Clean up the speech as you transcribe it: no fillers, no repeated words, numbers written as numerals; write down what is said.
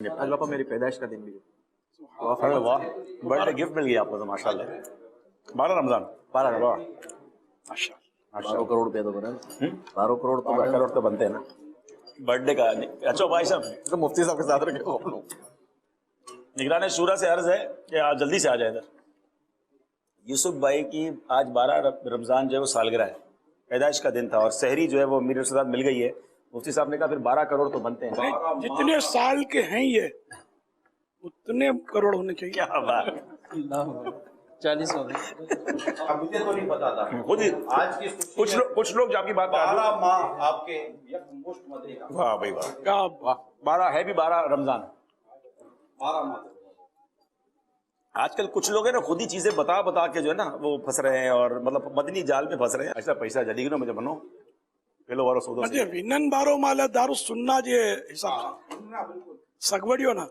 आज पापा मेरी पैदाइश का दिन भी है। अरे वाह, बर्थडे गिफ्ट मिल गया आपको तो माशाल्लाह। 12 रमजान 12 वाह, माशाल्लाह 12 करोड़ रुपया तो बना। 12 करोड़ तो 12 करोड़ तो बनते हैं ना बर्थडे का। अच्छा भाई साहब, तो मुफ्ती साहब के साथ रखे हो आप लोग। निगरान शूरा से अर्ज है कि आप जल्दी से आ जाए इधर। यूसुफ भाई की आज 12 रमजान जो है वो सालगिरह है, पैदाइश का दिन था और सहरी जो है वो मेरे साथ मिल गई है। मुफ्ती साहब ने कहा फिर 12 करोड़ तो बनते हैं। जितने साल के हैं ये उतने करोड़ होने चाहिए। क्या बात, 40 हो गए। अब मुझे तो नहीं पता था। खुद ही आज की कुछ लोग जो आपकी बात कर रहे 12 माह आपके मुश्त मदे का हैं। वाह भाई वाह, क्या वाह 12 है भी 12 रमजान। 12 माह आजकल कुछ लोग है ना खुद ही चीजें बता बता के जो है ना वो फंस रहे हैं और मतलब मदनी जाल में फंस रहे हैं। ऐसा पैसा जल्दी मुझे बनो पेलो वारो सौदो म्हणजे विनन बारो माला दारू सुन्ना जे हिसाब सगवडियो ना